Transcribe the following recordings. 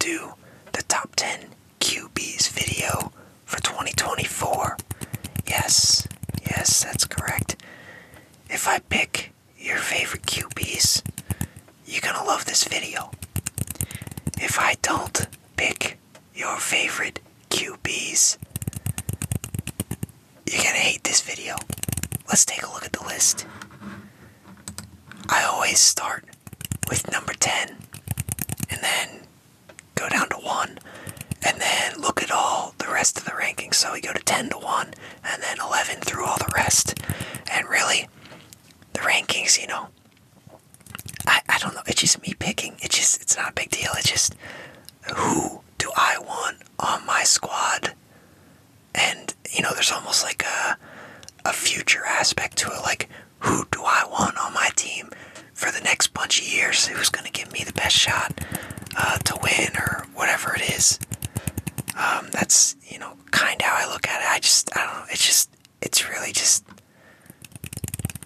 do the top 10 QBs video for 2024. Yes, that's correct. If I pick your favorite QBs, you're gonna love this video. If I don't pick your favorite QBs, you're gonna hate this video. Let's take a look at the list. I always start with number 10, and then go down to 1, and then look at all the rest of the rankings. So we go to 10 to 1, and then 11 through all the rest. And really, the rankings, I don't know, it's just me picking. It's not a big deal. It's just, who do I want on my squad? And, there's almost like a future aspect to it. Like, who do I want on my team for the next bunch of years? Who's going to give me the best shot to win, or whatever it is? That's, kind of how I look at it. I don't know. It's really just,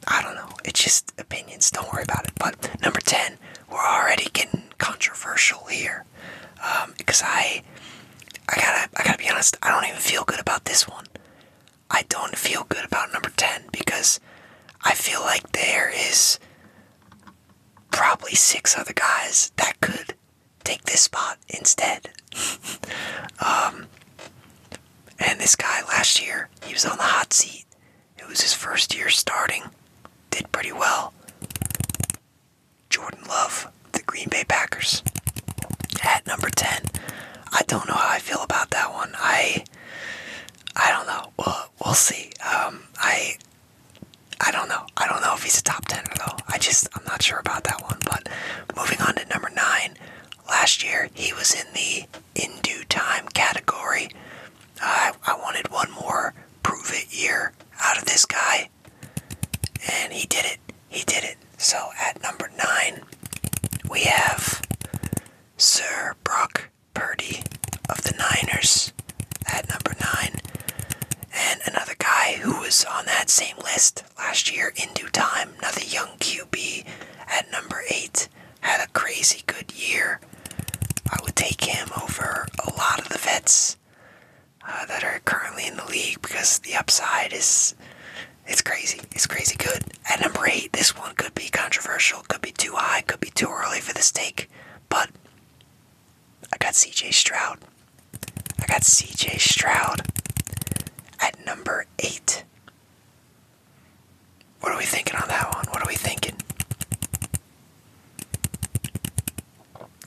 I don't know. It's just opinions. Don't worry about it. But number 10, we're already getting controversial here. Because I gotta be honest, I don't even feel good about this one. I don't feel good about number 10 because I feel like there is probably 6 other guys that could take this spot instead. And this guy last year, he was on the hot seat. It was his first year starting. Did pretty well. Jordan Love, the Green Bay Packers. At number 10. I don't know how I feel about that one. I don't know. We'll see. I don't know. I don't know if he's a top 10er though. I'm not sure about that one. But moving on to number 9. Last year, he was in the in due time category. I wanted one more prove it year out of this guy. And he did it. So at number 9, we have Sir Brock Purdy of the Niners at number 9. And another guy who was on that same list last year in due time, another young QB at number 8, had a crazy good year. I would take him over a lot of the vets that are currently in the league because the upside is, it's crazy. It's crazy good. At number 8, this one could be controversial, could be too high, could be too early for this take, but I got CJ Stroud. At number 8. What are we thinking on that one? What are we thinking?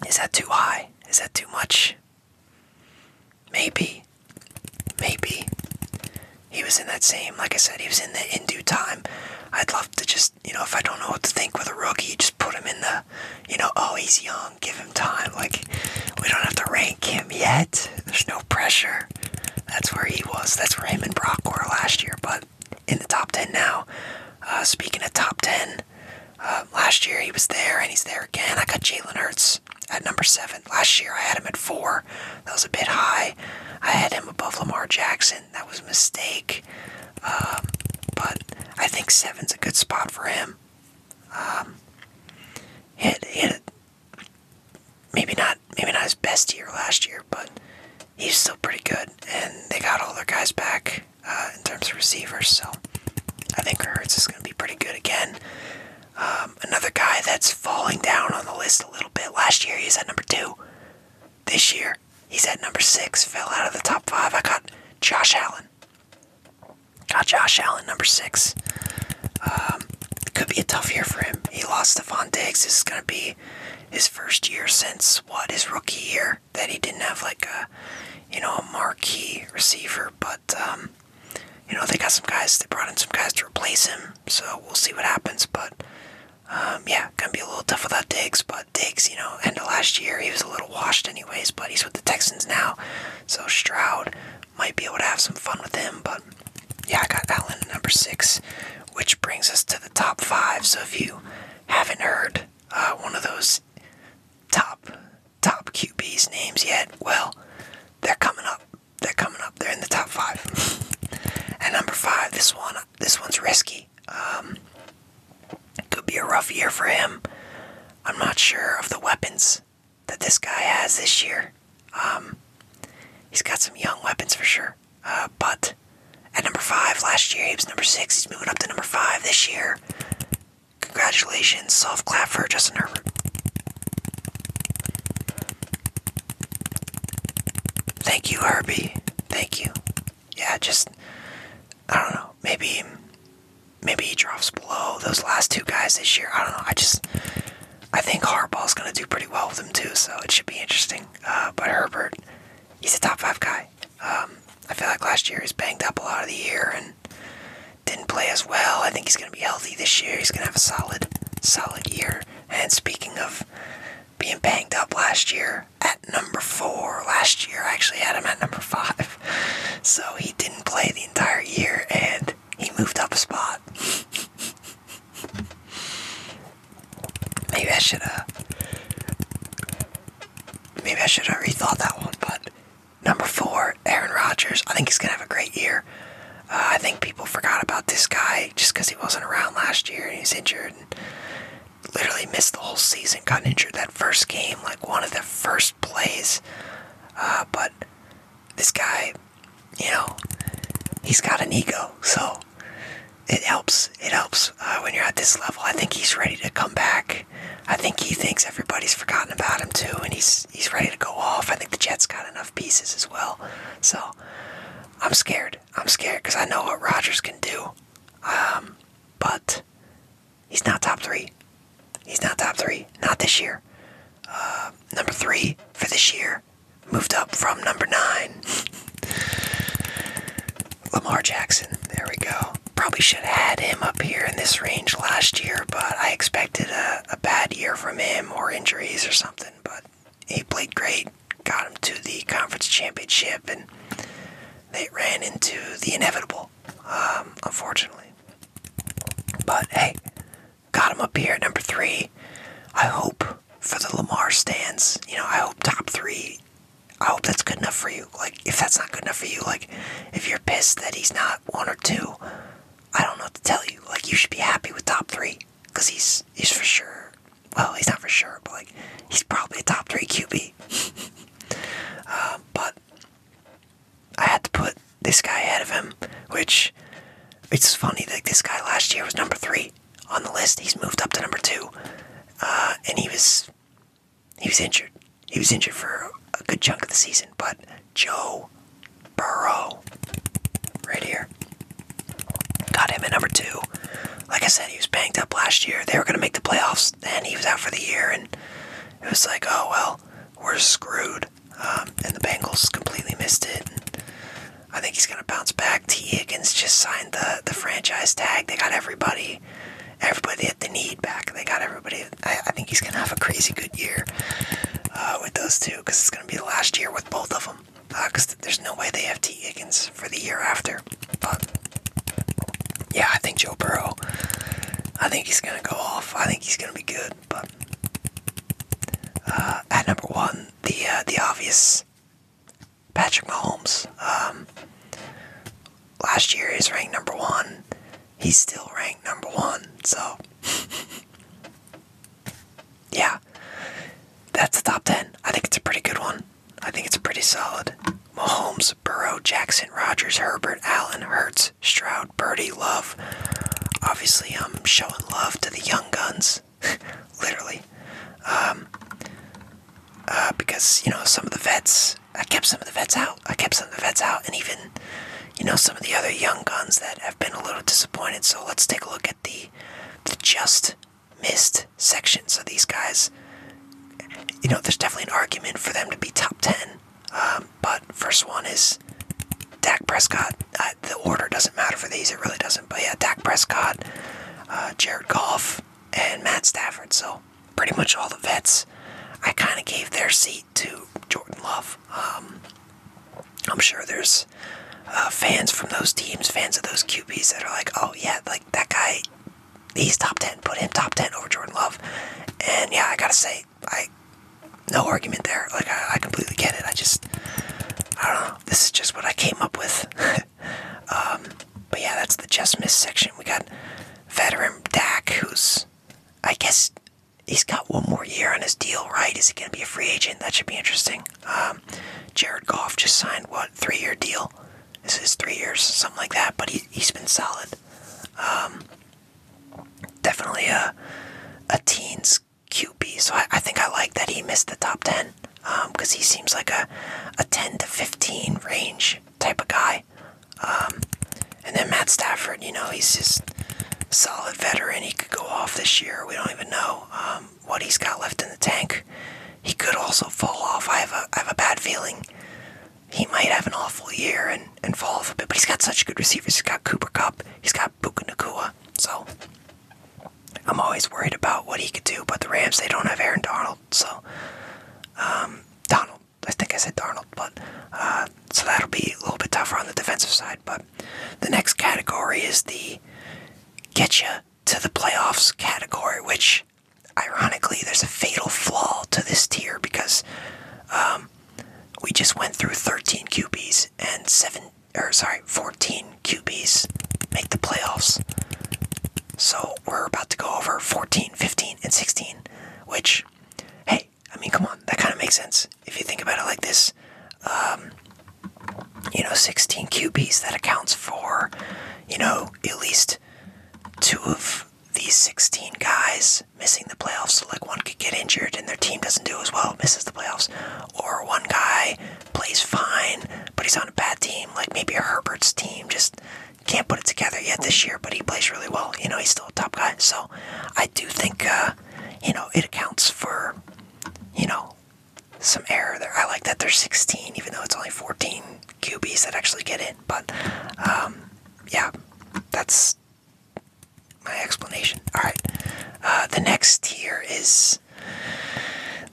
Is that too high? Is that too much? Maybe. He was in that same, like I said, he was in the in due time. I'd love to just, if I don't know what to think with a rookie, just put him in the, oh, he's young, give him time. Like, we don't have to rank him yet. There's no pressure. That's where he was. That's where him and Brock were last year. But in the top 10 now. Speaking of top 10, last year he was there, and he's there again. I got Jalen Hurts at number 7. Last year I had him at 4. That was a bit high. I had him above Lamar Jackson. That was a mistake. But I think 7's a good spot for him. He had maybe not his best year last year, but he's still pretty good. And they got all their guys back in terms of receivers, so I think Hurts is going to be pretty good again. Another guy that's falling down on the list a little bit. Last year he was at number 2. This year he's at number 6. Fell out of the top 5. I got Josh Allen. Number 6. Could be a tough year for him. He lost Stephon Diggs. This is going to be his first year since, his rookie year, that he didn't have like a marquee receiver. But, they got some guys, they brought in some guys to replace him. So we'll see what happens. But, going to be a little tough without Diggs. But Diggs, end of last year, he was a little washed anyways. But he's with the Texans now. So Stroud might be able to have some fun with him. But, yeah, I got Allen at number 6. Which brings us to the top 5. So if you haven't heard one of those top QB's names yet, well, they're coming up. They're in the top 5. And number 5, this one's risky. Could be a rough year for him. I'm not sure of the weapons that this guy has this year. He's got some young weapons for sure. But at number 5 last year, he was number 6. He's moving up to number 5 this year. Congratulations, soft clap for Justin Herbert. Thank you, Herbie. Thank you. Yeah, just, I don't know, maybe he drops below those last 2 guys this year. I don't know, I think Harbaugh's going to do pretty well with him too, so it should be interesting. But Herbert, he's a top 5 guy. I feel like last year he was banged up a lot of the year and didn't play as well. I think he's going to be healthy this year. He's going to have a solid year. And speaking of being banged up last year, at number 4 last year, I actually had him at number 5. So he didn't play the entire year and he moved up a spot. Maybe I should have rethought that one, but number 4, Aaron Rodgers. I think he's going to have a great year. I think people forgot about this guy just because he wasn't around last year and he's injured and literally missed the whole season, got injured that first game, like one of the first plays. But this guy, he's got an ego, so it helps. When you're at this level. I think he's ready to come back. I think he thinks everybody's forgotten about him too, and he's ready to go off. I think the Jets got enough pieces as well. So I'm scared because I know what Rodgers can do. But he's not top 3. Not this year. Number 3 for this year. Moved up from number 9. Lamar Jackson. There we go. Probably should have had him up here in this range last year, but I expected a bad year from him or injuries or something. But he played great. Got him to the conference championship, and they ran into the inevitable, unfortunately. But hey, got him up here at number 3. I hope for the Lamar stands, I hope top 3. I hope that's good enough for you. Like, if that's not good enough for you, like, if you're pissed that he's not 1 or 2, I don't know what to tell you. Like, you should be happy with top 3, because he's for sure, well, he's not for sure, but, like, he's probably a top 3 QB. But I had to put this guy ahead of him, which, it's funny, like, this guy last year was number 3 on the list. He's moved up to number 2, and he was injured. He was injured for a good chunk of the season, but Joe Burrow, right here, got him at number 2. Like I said, he was banged up last year. They were going to make the playoffs, and he was out for the year, and it was like, oh, well, we're screwed. And the Bengals completely missed it. And I think he's going to bounce back. T. Higgins just signed the franchise tag. They got everybody that they need back. They got everybody. I think he's going to have a crazy good year with those two, because it's going to be the last year with both of them. Because there's no way they have T. Higgins for the year after. But yeah, I think Joe Burrow, I think he's going to go off. I think he's going to be good. But at number 1, the obvious, Patrick Mahomes. Last year he's ranked number 1. He's still ranked number 1. So yeah, that's the top 10. I think it's a pretty good one. I think it's pretty solid. Mahomes, Burrow, Jackson, Rodgers, Herbert, Allen, Hurts, Stroud, Purdy, Love. Obviously, I'm showing love to the young guns, literally. Because, some of the vets, I kept some of the vets out, and even, some of the other young guns that have been a little disappointed. So let's take a look at the just missed section. So these guys, there's definitely an argument for them to be top 10. But first one is Dak Prescott. The order doesn't matter for these, it really doesn't. But yeah, Dak Prescott, Jared Goff, and Matt Stafford. So pretty much all the vets, I kind of gave their seat to Jordan Love. I'm sure there's fans from those teams, fans of those QBs that are like, oh yeah, like that guy, he's top 10, put him top 10 over Jordan Love. And yeah, I gotta say, no argument there. Like, I completely get it. I don't know. This is just what I came up with. But yeah, that's the just miss section. We got veteran Dak, who's, I guess, he's got one more year on his deal, right? Is he going to be a free agent? That should be interesting. Jared Goff just signed, what, 3-year deal? This is 3 years, something like that, but he's been solid. Definitely a teens QB, so I think I like that he missed the top 10, because he seems like a 10 to 15 range type of guy. And then Matt Stafford, he's just a solid veteran. He could go off this year. We don't even know what he's got left in the tank. He could also fall off. I have a bad feeling he might have an awful year and fall off a bit. But he's got such good receivers. He's got Cooper Kupp. He's got Puka Nacua. So I'm always worried about what he could do. But the Rams, they don't have Aaron Donald. So Donald. I think I said Darnold. But so that'll be a little bit tougher on the defensive side. But the next category is the get you to the playoffs category, which ironically there's a fatal flaw to this tier because we just went through 13 QBs and 14 QBs make the playoffs. So we're about to go over 14, 15, and 16, which, hey, I mean, come on, that kind of makes sense. If you think about it like this, 16 QBs, that accounts for, at least 2 of these 16 guys missing the playoffs. So like one could get injured and their team doesn't do as well, misses the playoffs. Or one guy plays fine, but he's on a bad team, like maybe a Herbert's team just can't put it together yet this year, but he plays really well. He's still a top guy. So I do think, it accounts for, some error there. I like that there's 16, even though it's only 14 QBs that actually get in. But, yeah, that's my explanation. Alright, the next tier is,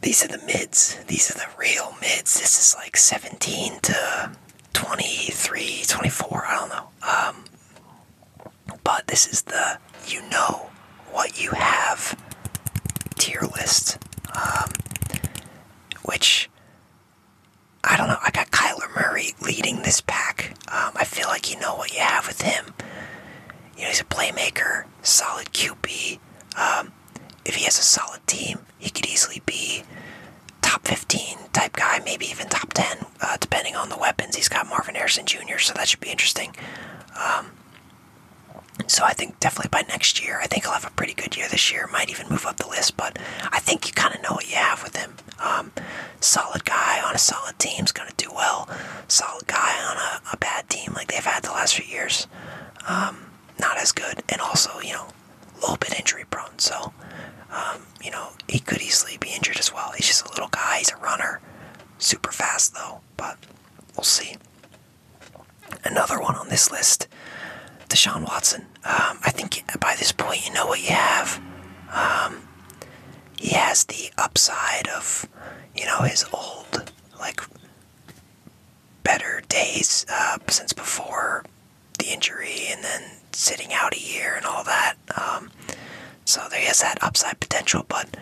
these are the mids. These are the real mids. This is like 17 to 23, 24, I don't know. But this is the what you have tier list. Which, I don't know, I got Kyler Murray leading this pack. I feel like you know what you have with him. He's a playmaker, solid QB. If he has a solid team, he could easily be top 15 type guy, maybe even top 10, depending on the weapons. He's got Marvin Harrison Jr., so that should be interesting. So I think definitely by next year, I think he'll have a pretty good year this year. Might even move up the list, but I think you kind of know what you have with him. Solid guy on a solid team is going to do well. Solid guy on a bad team like they've had the last few years. Not as good. And also, a little bit injury prone. So, he could easily be injured as well. He's just a little guy. He's a runner. Super fast, though. But we'll see. Another one on this list, Deshaun Watson. I think by this point you know what you have. He has the upside of, his old, better days since before the injury and then sitting out a year and all that. So there is that upside potential, but,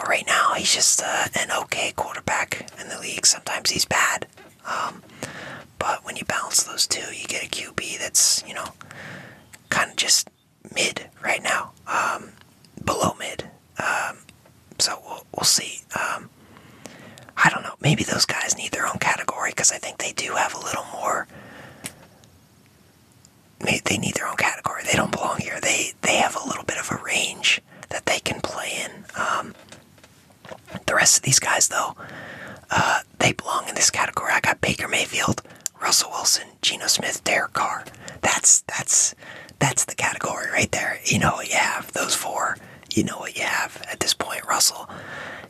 right now he's just an okay quarterback in the league. Sometimes he's bad. But when you balance those two, you get a QB that's, kind of just mid right now, below mid. So we'll see. I don't know. Maybe those guys need their own category because I think they do have a little more. They need their own category. They don't belong here. They have a little bit of a range that they can play in. The rest of these guys, though, they belong in this category. I got Baker Mayfield, Russell Wilson, Geno Smith, Derek Carr. That's the category right there. You know what you have. Those 4, you know what you have at this point. Russell,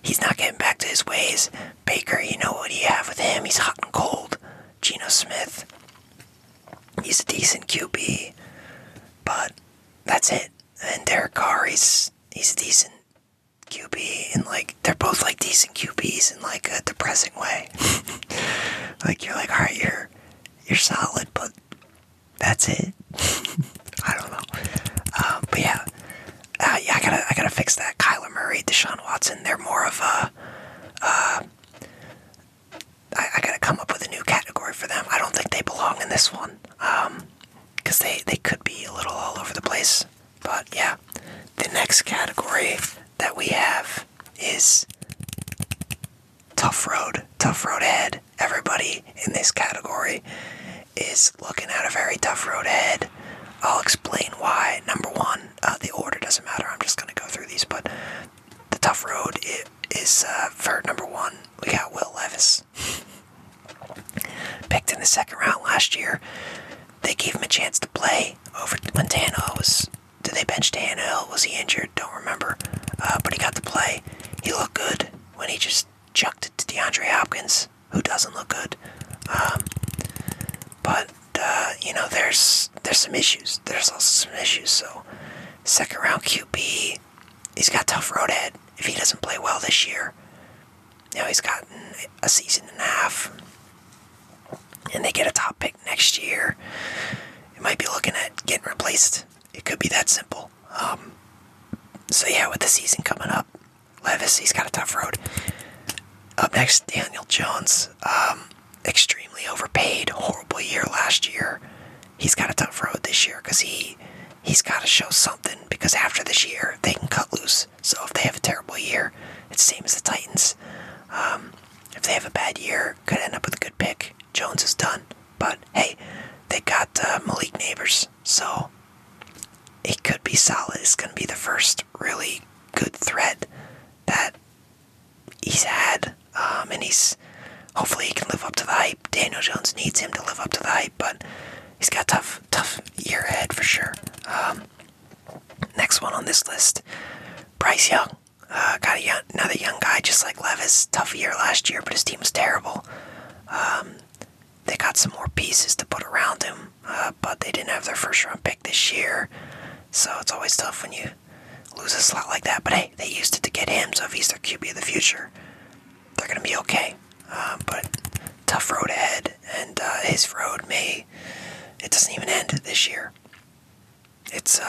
he's not getting back to his ways. Baker, you know what you have with him. He's hot and cold. Geno Smith, he's a decent QB, but that's it. And Derek Carr, he's a decent QB, and they're both decent QBs in a depressing way. You're all right, you're solid, but that's it. I don't know. But yeah, I gotta fix that. Kyler Murray, Deshaun Watson, they're more of a. I gotta come up with a new category for them. I don't think they belong in this one, because they could be a little all over the place. But yeah, the next category that we have is tough road ahead. Everybody in this category is looking at a very tough road ahead. I'll explain why. Number one, the order doesn't matter. I'm just going to go through these, but the tough road is for number one, we got Will Levis. Picked in the second round last year. They gave him a chance to play over when Tannehill was... Did they bench Tannehill? Was he injured? Don't remember. But he got to play. He looked good when he just chucked it to DeAndre Hopkins, who doesn't look good. But there's some issues. There's also some issues. So, second round QB, he's got a tough road ahead. If he doesn't play well this year, he's gotten a season and a half, and they get a top pick next year, it might be looking at getting replaced. It could be that simple. So yeah, with the season coming up, Levis, he's got a tough road. Up next, Daniel Jones, extremely overpaid, horrible year last year. He's got a tough road this year because he's got to show something, because after this year, they can cut loose. So if they have a terrible year, it's the same as the Titans. If they have a bad year, could end up with a good pick. Jones is done. But hey, they got Malik Neighbors, so it could be solid. It's going to be the first really good threat that he's had, and hopefully he can live up to the hype. Daniel Jones needs him to live up to the hype, but he's got a tough year ahead for sure. Next one on this list, Bryce Young. Got another young guy just like Levis. Tough year last year, but his team was terrible. They got some more pieces to put around him, but they didn't have their first round pick this year. So it's always tough when you lose a slot like that. But hey, they used it to get him, so if he's their QB of the future, they're going to be okay. But tough road ahead, and his road it doesn't even end this year. It's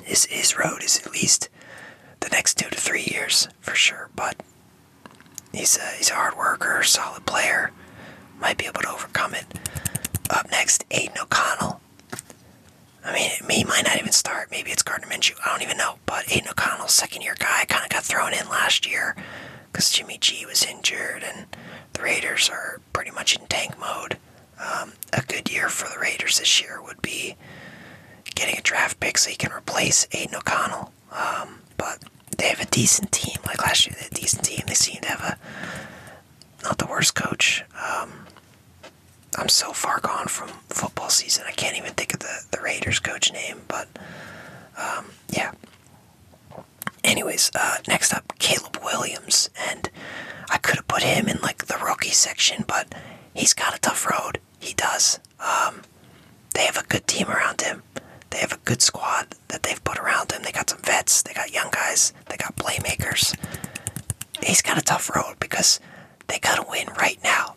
his road is at least the next 2 to 3 years for sure. But he's a hard worker, solid player, might be able to overcome it. Up next, Aiden O'Connell. I mean, he might not even start. Maybe it's Gardner Minshew. I don't even know. But Aiden O'Connell, second-year guy, kind of got thrown in last year because Jimmy G was injured, and the Raiders are pretty much in tank mode. A good year for the Raiders this year would be getting a draft pick so he can replace Aiden O'Connell. But they have a decent team. Like last year, they had a decent team. They seem to have not the worst coach. I'm so far gone from football season, I can't even think of the Raiders coach name, but yeah. Anyways, next up, Caleb Williams, and I could have put him in like the rookie section, but he's got a tough road. He does. They have a good team around him. They have a good squad that they've put around him. They got some vets, they got young guys, they got playmakers. He's got a tough road because they gotta win right now.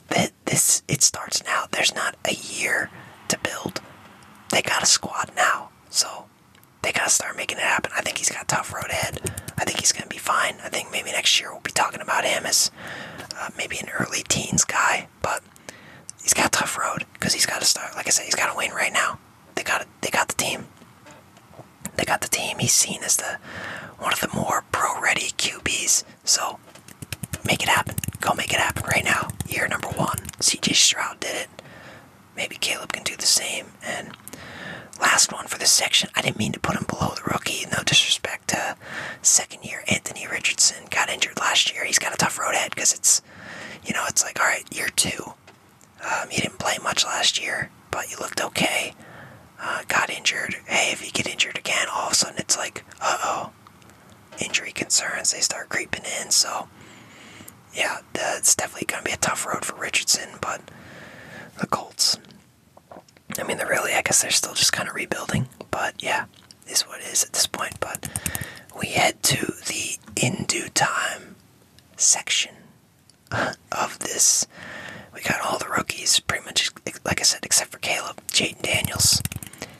It starts now. There's not a year to build. They got a squad now, so they gotta start making it happen. I think he's got a tough road ahead. I think he's gonna be fine. I think maybe next year we'll be talking about him as maybe an early teens guy, but he's got a tough road because he's got to start. Like I said, he's got to win right now. They got the team. They got the team. He's seen as one of the more pro-ready QBs. So make it happen. Go make it happen right now. Year number 1. CJ Stroud did it. Maybe Caleb can do the same. And last one for this section. I didn't mean to put him below the rookie. No disrespect to second year Anthony Richardson. Got injured last year. He's got a tough road ahead because it's like, all right, year 2. You didn't play much last year, but you looked okay. Got injured. Hey, if you get injured again, all of a sudden it's like, uh-oh. Injury concerns, they start creeping in. So, yeah, it's definitely going to be a tough road for Richardson, but the Colts, I mean, I guess they're still just kind of rebuilding. But, yeah, is what it is at this point. But we head to the in due time section of this. We got all the rookies, pretty much, like I said, except for Caleb. Jaden Daniels.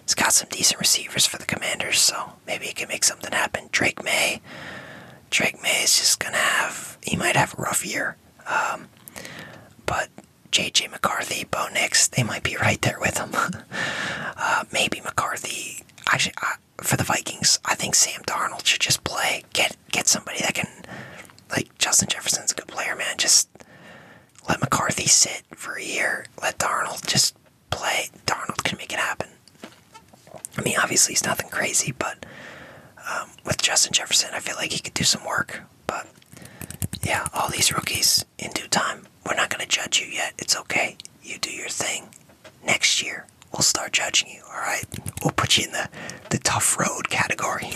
He's got some decent receivers for the Commanders, so maybe he can make something happen. Drake May is just going to he might have a rough year. But J.J. McCarthy, Bo Nix, they might be right there with him. Maybe McCarthy, actually, for the Vikings, I think Sam Darnold should just play. Get somebody that can, like Justin Jefferson's a good player, man. Just let McCarthy sit for a year. Let Darnold just play. Darnold can make it happen. I mean, obviously he's nothing crazy, but with Justin Jefferson, I feel like he could do some work. But yeah, all these rookies in due time. We're not going to judge you yet. It's okay. You do your thing. Next year, we'll start judging you, alright? We'll put you in the tough road category.